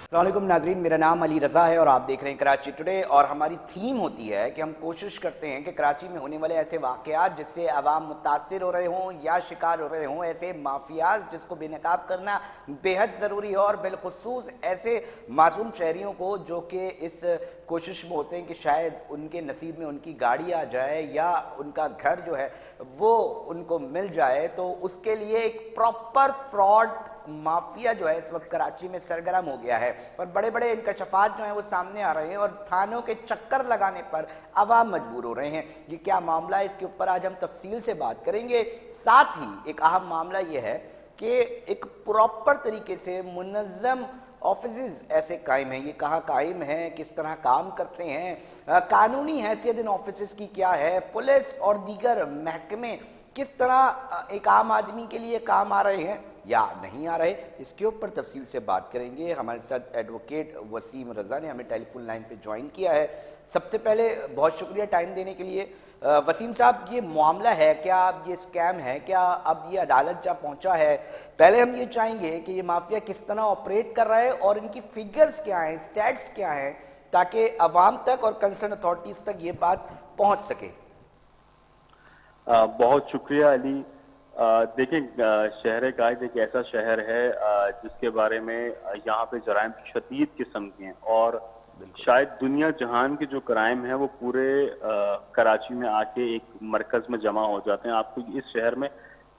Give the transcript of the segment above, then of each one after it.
अस्सलाम वालेकुम नाजरीन, मेरा नाम अली रज़ा है और आप देख रहे हैं कराची टुडे। और हमारी थीम होती है कि हम कोशिश करते हैं कि कराची में होने वाले ऐसे वाक़यात जिससे आवाम मुतासिर हो रहे हों या शिकार हो रहे हों, ऐसे माफियाज जिसको बेनकाब करना बेहद ज़रूरी है, और बिलखुसूस ऐसे मासूम शहरियों को जो कि इस कोशिश में होते हैं कि शायद उनके नसीब में उनकी गाड़ी आ जाए या उनका घर जो है वो उनको मिल जाए, तो उसके लिए एक प्रॉपर फ्रॉड माफिया जो है इस वक्त कराची में सरगर्म हो गया है। और बड़े बड़े इंकशाफात जो हैं वो सामने आ रहे हैं और थानों के चक्कर लगाने पर अवाम मजबूर हो रहे हैं। ये क्या मामला है, इसके ऊपर आज हम तफसील से बात करेंगे। साथ ही एक अहम मामला ये है कि एक प्रॉपर तरीके से मुनज़्ज़म ऑफिस ऐसे कायम हैं, ये कहाँ कायम हैं, किस तरह काम करते हैं, कानूनी हैसियत इन ऑफिस की क्या है, पुलिस और दीगर महकमे किस तरह एक आम आदमी के लिए काम आ रहे हैं या नहीं आ रहे, इसके ऊपर तफसील से बात करेंगे। हमारे साथ एडवोकेट वसीम रज़ा ने हमें टेलीफोन लाइन पे ज्वाइन किया है। सबसे पहले बहुत शुक्रिया टाइम देने के लिए। वसीम साहब, ये मामला है क्या, ये स्कैम है क्या, अब ये अदालत जा पहुंचा है? पहले हम ये चाहेंगे कि ये माफिया किस तरह ऑपरेट कर रहा है और इनकी फिगर्स क्या हैं, स्टैट्स क्या हैं, ताकि अवाम तक और कंसर्न अथॉरिटीज तक ये बात पहुंच सके। बहुत शुक्रिया अली। देखें, शहर कायद एक ऐसा शहर है जिसके बारे में यहाँ पे जराइम शदीद किस्म के हैं, और शायद दुनिया जहान के जो क्राइम है वो पूरे कराची में आके एक मरकज में जमा हो जाते हैं। आपको इस शहर में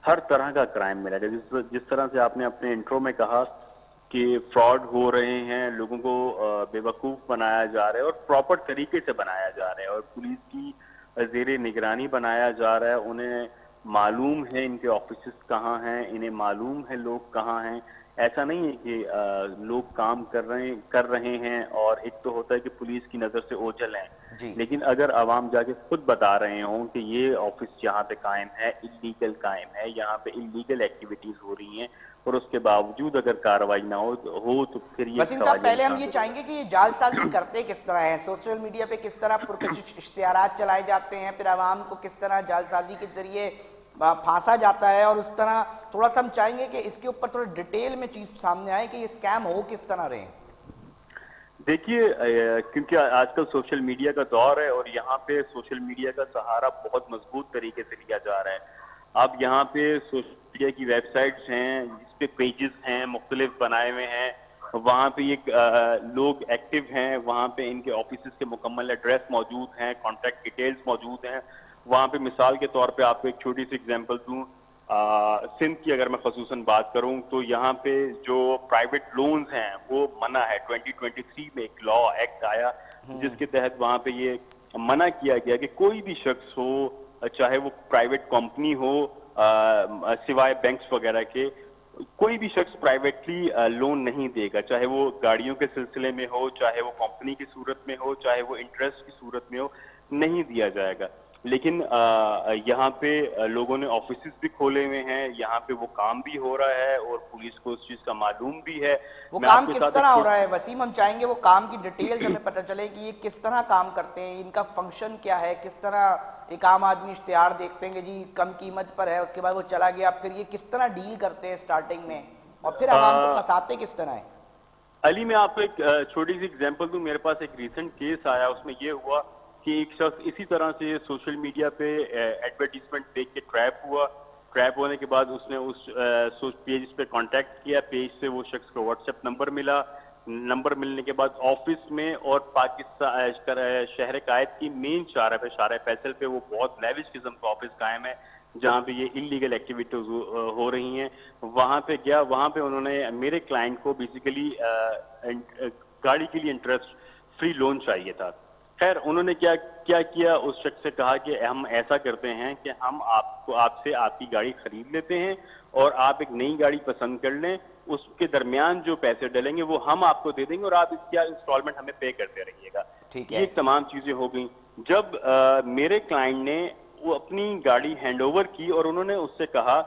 हर तरह का क्राइम मिलेगा। जिस तरह से आपने अपने इंट्रो में कहा कि फ्रॉड हो रहे हैं, लोगों को बेवकूफ़ बनाया जा रहा है और प्रॉपर तरीके से बनाया जा रहा है, और पुलिस की ज़ेरे निगरानी बनाया जा रहा है। उन्हें मालूम है इनके ऑफिस कहाँ हैं, इन्हें मालूम है लोग कहाँ हैं। ऐसा नहीं है कि लोग काम कर रहे हैं और एक तो होता है कि पुलिस की नज़र से ओझल हैं, लेकिन अगर आवाम जाके खुद बता रहे हों कि ये ऑफिस यहाँ पे कायम है, इलीगल कायम है, यहाँ पे इलीगल एक्टिविटीज हो रही हैं, और उसके बावजूद अगर कार्रवाई ना हो तो फिर ये वसीम साहब, पहले हम ये चाहेंगे कि ये जालसाजी करते किस तरह है, सोशल मीडिया पे किस तरह पुरकशिश इश्तिहारात चलाए जाते हैं, फिर आवाम को किस तरह जालसाजी के जरिए फांसा जाता है, और उस तरह थोड़ा सा हम चाहेंगे कि इसके ऊपर थोड़ा डिटेल में चीज सामने आए कि ये स्कैम हो किस तरह रहे। देखिए, क्योंकि आजकल सोशल मीडिया का दौर है और यहाँ पे सोशल मीडिया का सहारा बहुत मजबूत तरीके से लिया जा रहा है। अब यहाँ पे सोशल मीडिया की वेबसाइट्स हैं जिसपे पेजेस हैं मुख्तलिफ बनाए हुए हैं, वहाँ पे ये लोग एक्टिव हैं, वहाँ पे इनके ऑफिस के मुकम्मल एड्रेस मौजूद हैं, कॉन्टैक्ट डिटेल्स मौजूद हैं। वहाँ पे मिसाल के तौर पे आपको एक छोटी सी एग्जांपल दूं, सिंध की अगर मैं खसूसन बात करूं तो यहाँ पे जो प्राइवेट लोन्स हैं वो मना है। 2023 में एक लॉ एक्ट आया जिसके तहत वहाँ पे ये मना किया गया कि कोई भी शख्स हो, चाहे वो प्राइवेट कंपनी हो, सिवाय बैंक्स वगैरह के, कोई भी शख्स प्राइवेटली लोन नहीं देगा, चाहे वो गाड़ियों के सिलसिले में हो, चाहे वो कंपनी की सूरत में हो, चाहे वो इंटरेस्ट की सूरत में हो, नहीं दिया जाएगा। लेकिन यहाँ पे लोगों ने ऑफिसेस भी खोले हुए हैं, यहाँ पे वो काम भी हो रहा है और पुलिस को उस चीज का मालूम भी है। वो काम किस तरह हो रहा है वसीम, हम चाहेंगे वो काम की डिटेल्स हमें पता चले कि ये किस तरह काम करते हैं, इनका फंक्शन क्या है, किस तरह एक आम आदमी इश्तिहार देखते हैं कि जी कम कीमत पर है, उसके बाद वो चला गया, फिर ये किस तरह डील करते हैं स्टार्टिंग में और फिर आवाम को फंसाते किस तरह है। अली, मैं आपको एक छोटी सी एग्जाम्पल दूं। मेरे पास एक रिसेंट केस आया, उसमें ये हुआ कि एक शख्स इसी तरह से सोशल मीडिया पे एडवर्टीजमेंट देख के ट्रैप हुआ। ट्रैप होने के बाद उसने उस पेज पे कांटेक्ट किया, पेज से वो शख्स को व्हाट्सएप नंबर मिला। नंबर मिलने के बाद ऑफिस में और पाकिस्तान शहर कायद की मेन शारा फैसल पे वो बहुत लेविश किस्म का ऑफिस कायम है जहाँ पे ये इलीगल एक्टिविटीज हो रही हैं। वहाँ पे गया, वहाँ पे उन्होंने मेरे क्लाइंट को बेसिकली गाड़ी के लिए इंटरेस्ट फ्री लोन चाहिए था। खैर, उन्होंने क्या किया, उस शख्स से कहा कि हम ऐसा करते हैं कि हम आपसे आपकी गाड़ी खरीद लेते हैं और आप एक नई गाड़ी पसंद कर लें, उसके दरमियान जो पैसे डलेंगे वो हम आपको दे देंगे और आप इसका इंस्टॉलमेंट हमें पे करते रहिएगा। ये तमाम चीजें हो गई। जब मेरे क्लाइंट ने वो अपनी गाड़ी हैंड ओवर की और उन्होंने उससे कहा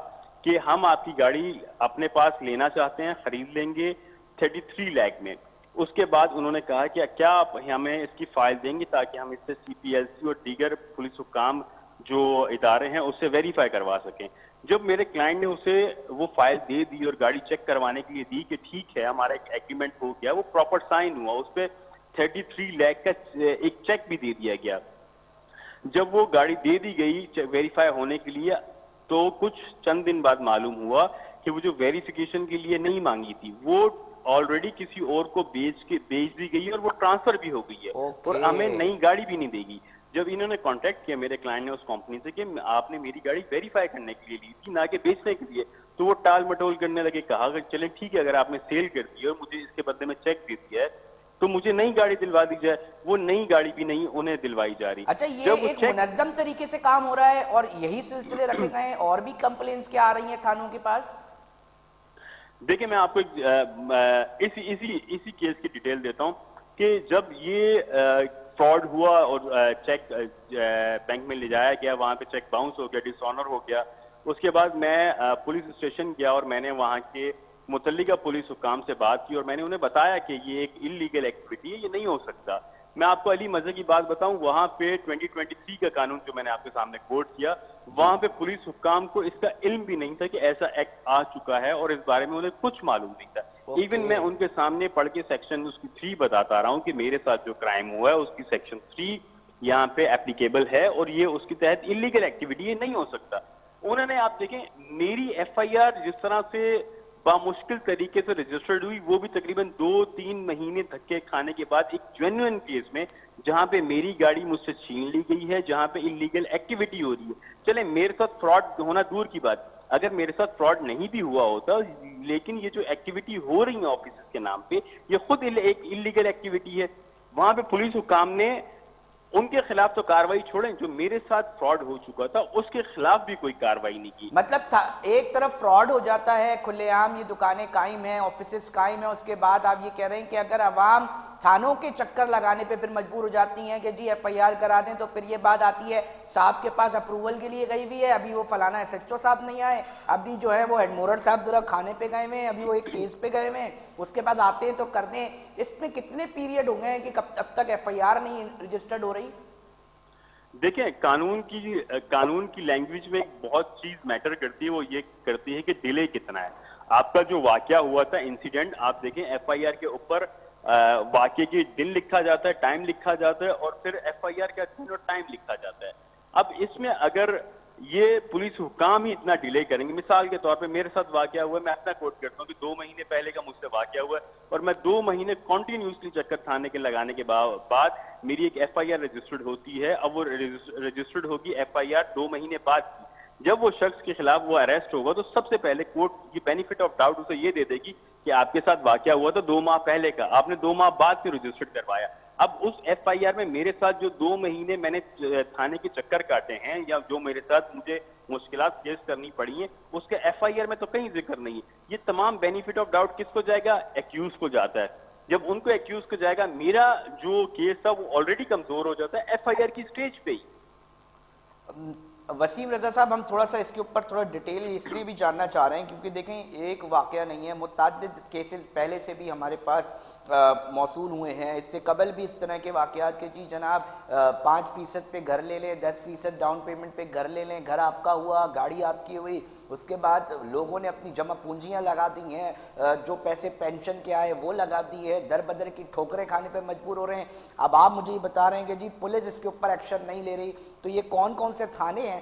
कि हम आपकी गाड़ी अपने पास लेना चाहते हैं, खरीद लेंगे 33 लाख में। उसके बाद उन्होंने कहा कि क्या आप हमें इसकी फाइल देंगे ताकि हम इससे CPLC और दीगर पुलिस हुकाम जो इदारे हैं उससे वेरीफाई करवा सकें। جب میرے کلائنٹ نے اسے وہ فائل دے دی اور گاڑی چیک کروانے کے لیے دی کہ ٹھیک ہے ہمارا ایک ایگریمنٹ ہو گیا, وہ پراپر سائن ہوا, اس پہ 33 لاکھ کا ایک چیک بھی دے دیا گیا. جب وہ گاڑی دے دی گئی ویریفائی ہونے کے لیے, تو کچھ چند دن بعد معلوم ہوا کہ وہ جو ویریفیکیشن کے لیے نہیں مانگی تھی وہ آلریڈی کسی اور کو بیچ دی گئی اور وہ ٹرانسفر بھی ہو گئی ہے, اور ہمیں نئی گاڑی بھی نہیں دے گی. جب انہوں نے کانٹیکٹ کیا میرے کلائنٹ نے اس کمپنی سے کہ آپ نے میری گاڑی ویریفائی کرنے کے لیے لی تھی, نہ کہ بیچنے کے لیے, تو وہ ٹال مٹول کرنے لگے. کہا کہ چلیں ٹھیک ہے, اگر آپ نے سیل کر دی اور مجھے اس کے بدلے میں چیک دے دیا ہے تو مجھے نئی گاڑی دلوا دی جائے. وہ نئی گاڑی بھی نہیں انہیں دلوائی جا رہی. اچھا, یہ ایک منظم طریقے سے کام ہو رہا ہے اور یہی سلسلے رکھے گئے ہیں, اور بھی کمپلینس کیا آ رہی ہیں تھانوں کے پاس؟ دیکھیں میں آپ کو اسی کیس کی ڈیٹیل دیتا ہوں کہ جب یہ فراڈ ہوا اور چیک بینک میں لے جایا گیا, وہاں پہ چیک باؤنس ہو گیا, ڈس آنر ہو گیا, اس کے بعد میں پولیس اسٹیشن گیا اور میں نے وہاں کے متعلقہ پولیس حکام سے بات کی اور میں نے انہیں بتایا کہ یہ ایک انلیگل ایکٹیویٹی ہے, یہ نہیں ہو سکتا. میں آپ کو علی مزے کی بات بتاؤں, وہاں پہ 2023 کا قانون جو میں نے آپ کے سامنے کوٹ کیا, وہاں پہ پولیس حکام کو اس کا علم بھی نہیں تھا کہ ایسا ایکٹ آ چکا ہے اور اس بارے میں انہیں کچھ معلوم نہیں تھا. ایون میں ان کے سامنے پڑھ کے سیکشن اس کی 3 بتاتا رہا ہوں کہ میرے ساتھ جو کرائم ہوا ہے اس کی سیکشن 3 یہاں پہ اپلیکیبل ہے اور یہ اس کے تحت انلیگل ایکٹیویٹی یہ نہیں ہو سکتا. انہوں نے, آپ دیکھیں میری ایف آئی آر جس طرح سے بامشکل طریقے سے رجسٹرڈ ہوئی, وہ بھی تقریباً 2-3 مہینے دھکے کھانے کے بعد ایک جینوئن کیس میں, جہاں پہ میری گاڑی مجھ سے چھین لی گئی ہے, جہاں پہ انلیگل ایکٹیویٹی ہو رہی ہے. چلیں میرے ساتھ فراڈ ہونا دور کی بات, اگر میرے ساتھ فراڈ نہیں بھی ہوا ہوتا, لیکن یہ جو ایکٹیویٹی ہو رہی ہے آفیسز کے نام پہ, یہ خود ایک انلیگل ایکٹیویٹی ہے. وہاں پہ پولیس حکام نے ان کے خلاف تو کاروائی چھوڑیں, جو میرے ساتھ فراڈ ہو چکا تھا اس کے خلاف بھی کوئی کاروائی نہیں کی. مطلب ایک طرف فراڈ ہو جاتا ہے, کھلے عام یہ دکانیں قائم ہیں, آفیسز قائم ہیں, اس کے بعد آپ یہ کہہ رہے ہیں کہ اگر عوام تھانوں کے چکر لگانے پہ پھر مجبور ہو جاتی ہیں کہ جی ایف آئی آر کرا دیں, تو پھر یہ بات آتی ہے صاحب کے پاس اپروول کے لیے گئی ہوئی ہے, ابھی وہ فلانا ایس ایچ او صاحب نہیں آئے, ابھی جو ہے وہ ہیڈ مورر صاحب ذرا کھانے پہ گئے ہوئے ہیں, ابھی وہ ایک کیس پہ گئے ہوئے ہیں, اس کے بعد آتے ہیں تو کر دیں. اس میں کتنے پیریڈ ہو گئے ہیں کہ اب تک ایف آئی آر نہیں رجسٹرڈ ہو رہی؟ دیکھیں قانون کی لینگویج میں ایک بہت چیز میٹر کرتی ہے, وہ یہ کرتی ہے کہ ڈیلے کتنا ہے. آپ کا جو واقعہ ہوا تھا انسیڈنٹ, آپ دیکھیں ایف آئی آر کے اوپر واقعے کی دن لکھا جاتا ہے, ٹائم لکھا جاتا ہے, اور پھر ایف آئی آر کا دن اور ٹائم لکھا جاتا ہے. اب اس میں اگر یہ پولیس حکام ہی اتنا ڈیلے کریں گے, مثال کے طور پہ میرے ساتھ واقعہ ہوا ہے, میں اپنا کوٹ کرتا ہوں کہ 2 مہینے پہلے کا مجھ سے واقعہ ہوا ہے, اور میں 2 مہینے کنٹینیوسلی چکر تھانے کے لگانے کے بعد میری ایک ایف آئی آر رجسٹرڈ ہوتی ہے. اب وہ رجسٹرڈ ہوگی ایف آئی آر 2 مہینے بعد کی. جب وہ شخص کے خلاف وہ اریسٹ ہوگا تو سب سے پہلے کورٹ کی بینیفٹ آف ڈاؤٹ اسے یہ دے دے گی کہ آپ کے ساتھ واقعہ ہوا تھا 2 ماہ پہلے کا, آپ نے 2 ماہ بعد سے رجسٹرڈ کروایا. اب اس ایف آئی آر میں میرے ساتھ جو 2 مہینے میں نے تھانے کے چکر کاٹے ہیں, یا جو میرے ساتھ مجھے مشکلات فیس کرنی پڑی ہیں, اس کے ایف آئی آر میں تو کہیں ذکر نہیں ہے. یہ تمام بینیفٹ آف ڈاؤٹ کس کو جائے گا؟ ایکیوز کو جاتا ہے. جب ان کو ایکیوز کو جائے گا, میرا جو کیس تھا وہ آلریڈی کمزور ہو جاتا ہے ایف آئی آر کی سٹیج پہ ہی. وسیم رضا صاحب, ہم تھوڑا سا اس کے اوپر تھوڑا ڈیٹیل اس لیے بھی جاننا چاہ رہے ہیں کیونکہ دیکھیں ایک واقعہ نہیں ہے, متعدد کیسز پہلے سے بھی ہمارے پاس موصول ہوئے ہیں. اس سے قبل بھی اس طرح کے واقعات کہ جی جناب 5% پہ گھر لے لیں, 10% ڈاؤن پیمنٹ پہ گھر لے لیں, گھر آپ کا ہوا, گاڑی آپ کی ہوئی, اس کے بعد لوگوں نے اپنی جمع پونجیاں لگا دی ہیں, جو پیسے پینشن کے آئے وہ لگا دی ہے, در بدر کی ٹھوکریں کھانے پہ مجبور ہو رہے ہیں. اب آپ مجھے یہ بتا رہے ہیں کہ جی پولیس اس کے اوپر ایکشن نہیں لے رہی, تو یہ کون کون سے تھانے ہیں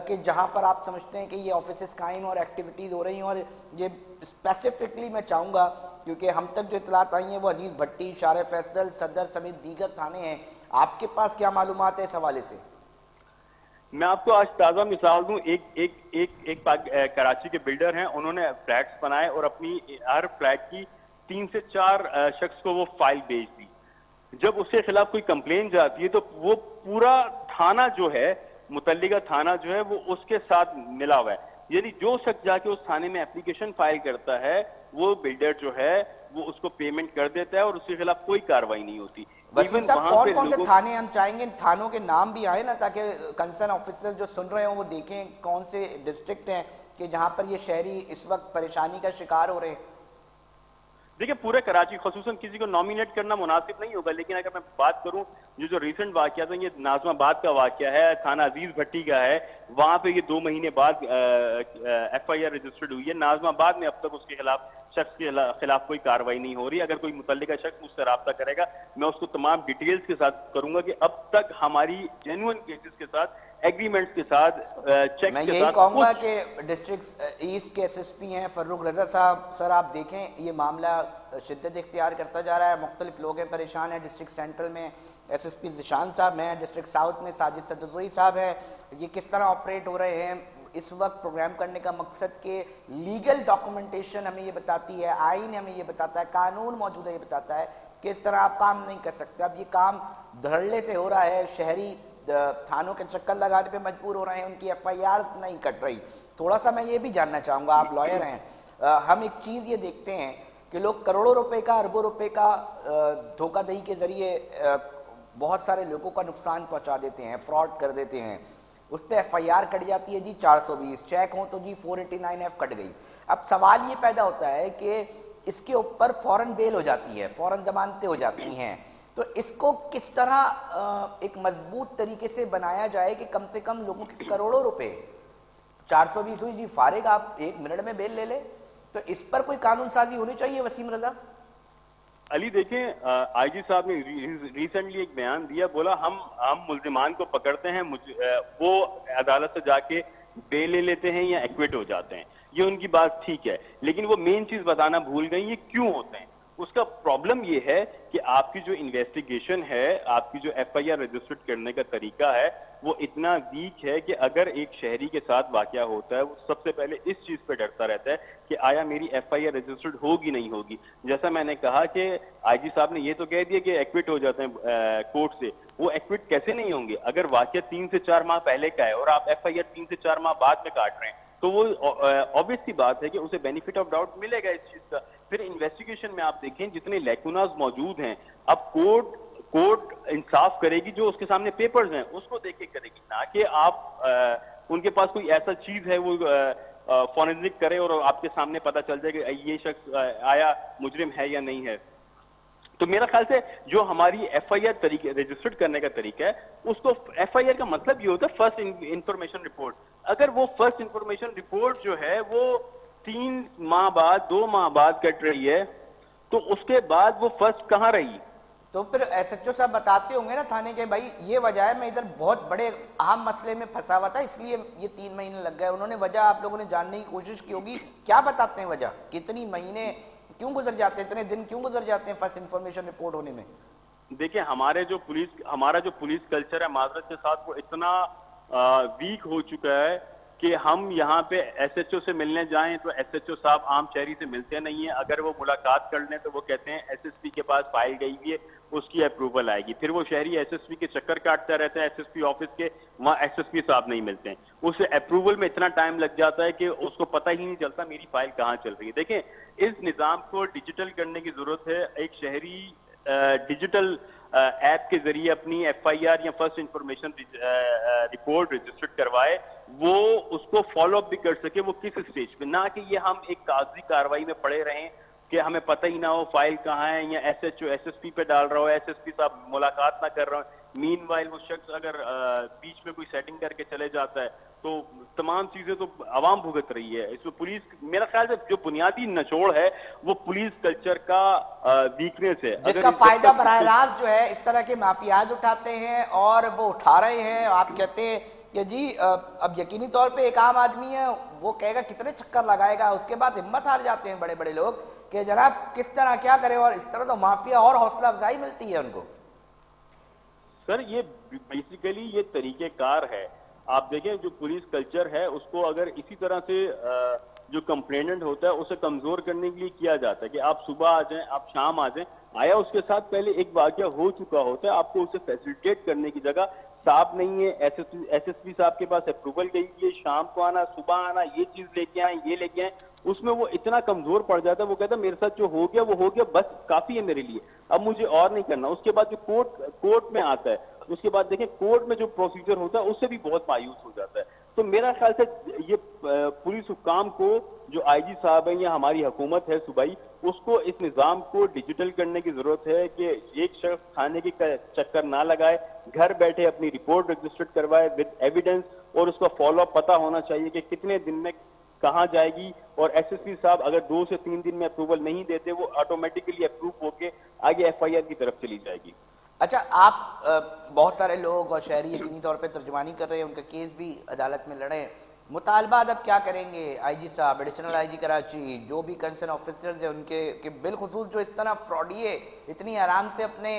کہ جہاں پر آپ سمجھتے ہیں کہ یہ آفیسز قائم اور ایکٹیویٹیز ہو رہی ہیں؟ اور یہ اسپیسیفکلی میں چاہوں گا, کیونکہ ہم تک جو اطلاعات آئی ہیں وہ عزیز بھٹی, شارع فیصل, صدر سمیت دیگر تھانے ہیں, آپ کے پاس کیا معلومات ہے اس حوالے سے؟ میں آپ کو آج تازہ مثال دوں. ایک کراچی کے بلڈر ہیں, انہوں نے فلیٹس بنائے اور اپنی ہر فلیٹ کی 3 سے 4 شخص کو وہ فائل بھیج دی. جب اس کے خلاف کوئی کمپلین جاتی ہے تو وہ پورا تھانہ جو ہے, متعلقہ تھانہ جو ہے, وہ اس کے ساتھ ملا ہوا ہے. یعنی جو شخص جا کے اس تھانے میں اپلیکیشن فائل کرتا ہے, وہ بلڈر جو ہے وہ اس کو پیمنٹ کر دیتا ہے اور اس کے خلاف کوئی کاروائی نہیں ہوتی. وسیم صاحب, کون کون سے تھانے ہم چاہیں گے ان تھانوں کے نام بھی آئے نا, تاکہ کنسرن آفیسر جو سن رہے ہوں وہ دیکھیں کون سے ڈسٹرکٹ ہیں کہ جہاں پر یہ شہری اس وقت پریشانی کا شکار ہو رہے ہیں. देखिए पूरे कराची खसूसन किसी को नॉमिनेट करना मुनासिब नहीं होगा, लेकिन अगर मैं बात करूं जो रिसेंट वाकया था, ये नाज़माबाद का वाकया है, थाना अजीज भट्टी का है, वहां पे ये 2 महीने बाद FIR रजिस्टर्ड हुई है। नाज़माबाद में अब तक उसके खिलाफ शख्स के खिलाफ कोई कार्रवाई नहीं हो रही। अगर कोई मुतल्लिका शख्स मुझसे राब्ता करेगा, मैं उसको तमाम डिटेल्स के साथ करूंगा कि अब तक हमारी जेन्युइन केसेस के साथ, एग्रीमेंट्स के साथ, चेक मैं के यही साथ कहूँगा कि डिस्ट्रिक्ट ईस्ट के SSP हैं फर्रुख रज़ा साहब, सर आप देखें ये मामला शिद्दत इख्तियार करता जा रहा है, मुख्तलिफ लोग हैं परेशान हैं। डिस्ट्रिक्ट सेंट्रल में SSP ज़िशान साहब हैं, डिस्ट्रिक्ट साउथ में साजिद सदज़ोई साहब हैं। ये किस तरह ऑपरेट हो रहे हैं इस वक्त प्रोग्राम करने का मकसद के लीगल डॉक्यूमेंटेशन हमें ये बताती है, आइन हमें ये बताता है, कानून मौजूद है ये बताता है कि इस तरह आप काम नहीं कर सकते। अब ये काम धड़ल्ले से हो रहा है, शहरी थानों के चक्कर लगाने पे मजबूर हो रहे हैं, उनकी FIRs नहीं कट रही। थोड़ा सा मैं ये भी जानना चाहूँगा, आप लॉयर हैं, हम एक चीज़ ये देखते हैं कि लोग करोड़ों रुपए का, अरबों रुपए का धोखाधड़ी के ज़रिए बहुत सारे लोगों का नुकसान पहुँचा देते हैं, फ्रॉड कर देते हैं, उस पर FIR कट जाती है जी 420, चेक हो तो जी 489F कट गई। अब सवाल ये पैदा होता है कि इसके ऊपर फौरन बेल हो जाती है, फौरन जमानतें हो जाती हैं, तो इसको किस तरह एक मजबूत तरीके से बनाया जाए कि कम से कम लोगों के करोड़ों रुपए, 420 हुई जी फारिग, आप 1 मिनट में बेल ले ले, तो इस पर कोई कानून साजी होनी चाहिए। वसीम रजा अली देखें, IG साहब ने रिसेंटली एक बयान दिया, बोला हम मुल्जिमान को पकड़ते हैं, वो अदालत से जाके बेल ले लेते हैं या एक्विट हो जाते हैं। ये उनकी बात ठीक है, लेकिन वो मेन चीज बताना भूल गई, ये क्यों होते हैं। उसका प्रॉब्लम ये है कि आपकी जो इन्वेस्टिगेशन है, आपकी जो FIR रजिस्टर्ड करने का तरीका है, वो इतना वीक है कि अगर एक शहरी के साथ वाकया होता है, वो सबसे पहले इस चीज पे डरता रहता है कि आया मेरी FIR रजिस्टर्ड होगी नहीं होगी। जैसा मैंने कहा कि IG साहब ने ये तो कह दिया कि एक्विट हो जाते हैं कोर्ट से, वो एक्विट कैसे नहीं होंगे? अगर वाकया 3 से 4 माह पहले का है और आप FIR 3 से 4 माह बाद में काट रहे हैं, तो वो ऑब्वियस सी बात है कि उसे बेनिफिट ऑफ डाउट मिलेगा इस चीज का। फिर इन्वेस्टिगेशन में आप देखें जितने लैकुनाज मौजूद हैं, अब कोर्ट इंसाफ करेगी जो उसके सामने पेपर्स हैं उसको देख के करेगी, ना कि आप उनके पास कोई ऐसा चीज है वो फॉरेंसिक करे और आपके सामने पता चल जाए कि ये शख्स आया मुजरिम है या नहीं है। तो मेरा ख्याल से जो हमारी FIR तरीके रजिस्टर्ड करने का तरीका है, उसको FIR का मतलब ये होता है फर्स्ट इंफॉर्मेशन रिपोर्ट। अगर वो फर्स्ट इंफॉर्मेशन रिपोर्ट जो है वो 3 माह बाद, 2 माह बाद कट रही है, तो उसके बाद वो फर्स्ट कहाँ रही? तो फिर SHO साहब बताते होंगे ना थाने के, भाई ये वजह है, मैं इधर बहुत बड़े अहम मसले में फंसा हुआ था इसलिए ये 3 महीने लग गए। उन्होंने वजह आप लोगों ने जानने की कोशिश की होगी, क्या बताते हैं वजह, कितनी महीने क्यों गुजर जाते हैं, इतने दिन क्यों गुजर जाते हैं फर्स्ट इन्फॉर्मेशन रिपोर्ट होने में? देखिए हमारा जो पुलिस कल्चर है माजरत के साथ, वो इतना वीक हो चुका है कि हम यहाँ पे SHO से मिलने जाएं तो SHO साहब आम शहरी से मिलते नहीं है। अगर वो मुलाकात कर लें तो वो कहते हैं SSP के पास फाइल गई हुई है, उसकी अप्रूवल आएगी। फिर वो शहरी SSP के चक्कर काटता रहता है, SSP ऑफिस के, वहाँ SSP साहब नहीं मिलते हैं। उसे अप्रूवल में इतना टाइम लग जाता है कि उसको पता ही नहीं चलता मेरी फाइल कहाँ चल रही है। देखें, इस निज़ाम को डिजिटल करने की जरूरत है। एक शहरी डिजिटल ऐप के जरिए अपनी FIR या फर्स्ट इंफॉर्मेशन रिपोर्ट रजिस्टर्ड करवाए, वो उसको फॉलो अप भी कर सके वो किस स्टेज पे, ना कि ये हम एक कागजी कार्रवाई में पड़े रहें कि हमें पता ही ना हो फाइल कहाँ है, या SHO SSP पे डाल रहा हो, SSP साहब मुलाकात ना कर रहा हो। मीनवाइल वो शख्स अगर बीच में कोई सेटिंग करके चले जाता है, तो तमाम चीजें तो आवाम भुगत रही है। इसमें पुलिस, मेरा ख्याल से जो बुनियादी निचोड़ है वो पुलिस कल्चर का वीकनेस है, जिसका फायदा बराह रास्त जो है इस तरह के माफियाज उठाते हैं, और वो उठा रहे हैं। आप कहते हैं कि जी अब यकीनी तौर पे एक आम आदमी है, वो कहेगा कितने चक्कर लगाएगा, उसके बाद हिम्मत हार जाते हैं बड़े बड़े लोग कि जनाब किस तरह क्या करें, और इस तरह तो माफिया और हौसला अफजाई मिलती है उनको। सर ये बेसिकली ये तरीकेकार है। आप देखें जो पुलिस कल्चर है उसको अगर इसी तरह से जो कंप्लेनेंट होता है उसे कमजोर करने के लिए किया जाता है कि आप सुबह आ जाएं, आप शाम आ जाएं, आया उसके साथ पहले एक वाकया हो चुका होता है, आपको उसे फैसिलिटेट करने की जगह साहब नहीं है, SSP साहब के पास अप्रूवल गई है, शाम को आना, सुबह आना, ये चीज लेके आए, ये लेके आए, उसमें वो इतना कमजोर पड़ जाता है। वो कहता है मेरे साथ जो हो गया वो हो गया, बस काफी है मेरे लिए, अब मुझे और नहीं करना। उसके बाद जो कोर्ट में आता है, उसके बाद देखें कोर्ट में जो प्रोसीजर होता है उससे भी बहुत मायूस हो जाता है। तो मेरा ख्याल से ये पुलिस हुक्काम को, जो IG साहब है या हमारी हुकूमत है सूबाई, उसको اس نظام کو ڈیجیٹل کرنے کی ضرورت ہے کہ ایک شخص تھانے کی چکر نہ لگائے, گھر بیٹھے اپنی رپورٹ رجسٹرڈ کروائے ود ایویڈنس, اور اس کا فالو اپ پتہ ہونا چاہیے کہ کتنے دن میں کہاں جائے گی, اور ایس ایس پی صاحب اگر 2 سے 3 دن میں اپروول نہیں دیتے وہ آٹومیٹکلی اپروو ہو کے آگے ایف آئی آر کی طرف چلی جائے گی. اچھا, آپ بہت سارے لوگ اور شہری یقینی طور پہ ترجمانی کر رہے ہیں, ان کا کیس بھی عدالت میں لڑے, مطالبات اب کیا کریں گے آئی جی صاحب, ایڈیشنل آئی جی کراچی, جو بھی کنسرن آفیسرز ہیں ان کے, کہ بالخصوص جو اس طرح فراڈیے اتنی آرام سے اپنے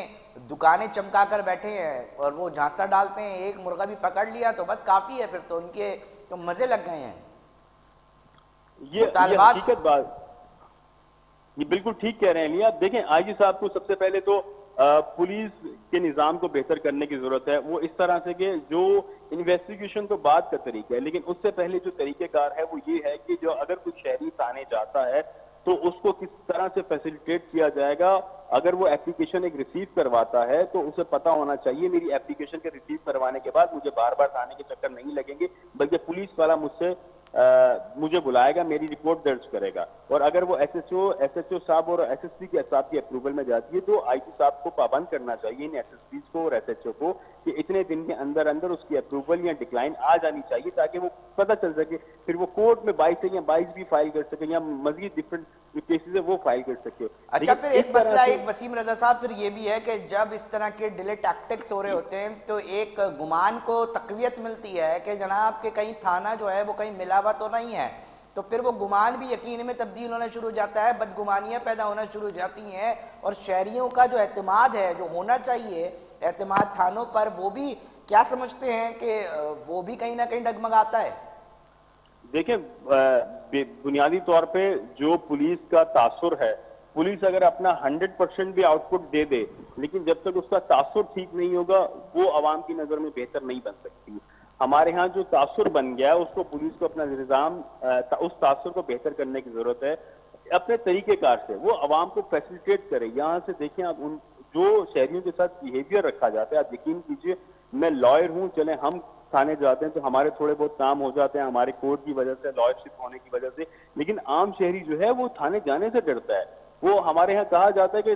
دکانیں چمکا کر بیٹھے ہیں اور وہ جھانسا ڈالتے ہیں, ایک مرغہ بھی پکڑ لیا تو بس کافی ہے, پھر تو ان کے تو مزے لگ گئے ہیں. یہ حقیقت بات, یہ بالکل ٹھیک کہہ رہے ہیں علی. آپ دیکھیں آئی جی صاحب کو سب سے پہلے تو پولیس کے نظام کو بہتر کرنے کی ضرورت ہے, وہ اس طرح سے کہ جو انویسٹیگیشن تو بات کا طریقہ ہے, لیکن اس سے پہلے جو طریقہ کار ہے وہ یہ ہے کہ جو اگر کوئی شہری تھانے جاتا ہے تو اس کو کس طرح سے فیسیلیٹیٹ کیا جائے گا. اگر وہ اپلیکیشن ایک ریسیو کرواتا ہے تو اسے پتہ ہونا چاہیے میری اپلیکیشن کے ریسیو کروانے کے بعد مجھے بار بار تھانے کے چکر نہیں لگیں گے, بلکہ پولیس والا مجھے بلائے گا, میری رپورٹ درج کرے گا. اور اگر وہ ایس ایچ او صاحب اور ایس ایس پی کے صاحب کی اپروول میں جاتی ہے تو آئی جی صاحب کو پابند کرنا چاہیے ان ایس ایس پیز کو اور ایس ایچ او کو کہ اتنے دن کے اندر اندر اس کی اپروول یا ڈکلائن آ جانی چاہیے, تاکہ وہ پتہ چل سکے, پھر وہ کورٹ میں 22 یا 22 بھی فائل کر سکے, یا مزید ڈفرنٹ کیسز ہے وہ فائل کر سکے. اچھا, پھر ایک مسئلہ ایک وسیم رضا صاحب پھر یہ بھی ہے کہ جب اس طرح کے ڈیلے ٹیکٹکس ہو رہے ہوتے ہیں تو ایک گمان کو تقویت ملتی ہے کہ جناب کہ کہیں تھانہ جو ہے وہ کہیں ملا ہوا تو نہیں ہے, تو پھر وہ گمان بھی یقین میں تبدیل ہونا شروع ہو جاتا ہے, بدگمانیاں پیدا ہونا شروع ہو جاتی ہیں, اور شہریوں کا جو اعتماد ہے, جو ہونا چاہیے اعتماد تھانوں پر, وہ بھی کیا سمجھتے ہیں کہ وہ بھی کہیں نہ کہیں ڈگمگاتا ہے. دیکھیں بنیادی طور پہ جو پولیس کا تاثر ہے, پولیس اگر اپنا 100% بھی آؤٹ پٹ دے دے, لیکن جب تک اس کا تاثر ٹھیک نہیں ہوگا وہ عوام کی نظر میں بہتر نہیں بن سکتی. ہمارے ہاں جو تاثر بن گیا ہے اس کو پولیس کو اپنا نظام اس تاثر کو بہتر کرنے کی ضرورت ہے اپنے طریقہ کار سے, وہ عوام کو فیسیلیٹیٹ کرے. یہاں سے دیکھیں آپ ان جو شہریوں کے ساتھ بیہیویئر رکھا جاتا ہے, آپ یقین کیجئے میں لائر ہوں, چلیں ہم تھانے جاتے ہیں تو ہمارے تھوڑے بہت کام ہو جاتے ہیں ہمارے کورٹ کی وجہ سے, لائرشپ ہونے کی وجہ سے, لیکن عام شہری جو ہے وہ تھانے جانے سے ڈرتا ہے. وہ ہمارے ہاں کہا جاتا ہے کہ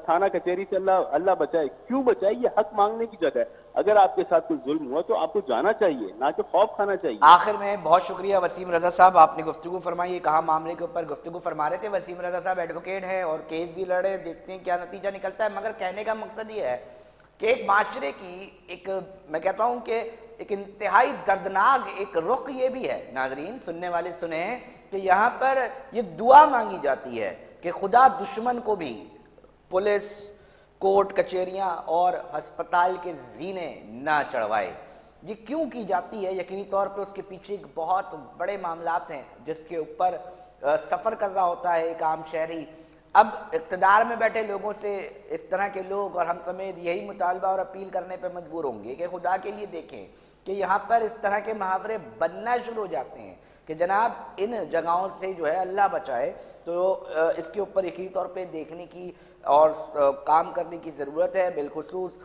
تھانہ کچہری سے اللہ بچائے. کیوں بچائے؟ یہ حق مانگنے کی جگہ ہے. اگر آپ کے ساتھ کوئی ظلم ہوا تو آپ کو جانا چاہیے, نہ کہ خوف کھانا چاہیے. آخر میں بہت شکریہ وسیم رضا صاحب, آپ نے گفتگو فرمائی, یہ کہا معاملے کے اوپر گفتگو فرما رہے تھے. وسیم رضا صاحب ایڈوکیٹ ہیں اور کیس بھی لڑے, دیکھتے ہیں کیا نتیجہ نکلتا ہے. مگر کہنے کا مقصد یہ ہے کہ ایک معاشرے کی ایک, میں کہتا ہوں کہ ایک انتہائی دردناک ایک رخ یہ بھی ہے, ناظرین سننے والے سنیں, کہ یہاں پر یہ دعا مانگی جاتی ہے کہ خدا دشمن کو بھی پولیس, کورٹ کچہریاں اور ہسپتال کے زینے نہ چڑھوائے. یہ کیوں کی جاتی ہے؟ یقینی طور پہ اس کے پیچھے ایک بہت بڑے معاملات ہیں جس کے اوپر سفر کر رہا ہوتا ہے ایک عام شہری. اب اقتدار میں بیٹھے لوگوں سے اس طرح کے لوگ اور ہم سمیت یہی مطالبہ اور اپیل کرنے پہ مجبور ہوں گے کہ خدا کے لیے دیکھیں کہ یہاں پر اس طرح کے محاورے بننا شروع ہو جاتے ہیں کہ جناب ان جگہوں سے جو ہے اللہ بچائے. تو اس کے اوپر یقینی طور پہ دیکھنے کی اور کام کرنے کی ضرورت ہے. بالخصوص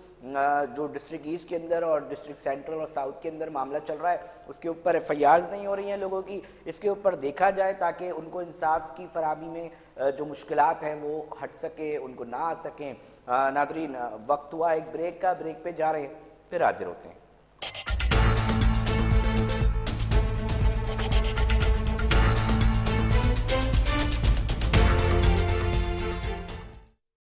جو ڈسٹرکٹ ایسٹ کے اندر اور ڈسٹرکٹ سینٹرل اور ساؤتھ کے اندر معاملہ چل رہا ہے, اس کے اوپر ایف آئی آرز نہیں ہو رہی ہیں لوگوں کی, اس کے اوپر دیکھا جائے تاکہ ان کو انصاف کی فراہمی میں جو مشکلات ہیں وہ ہٹ سکیں, ان کو نہ آ سکیں. ناظرین وقت ہوا ایک بریک کا, بریک پہ جا رہے ہیں, پھر حاضر ہوتے ہیں.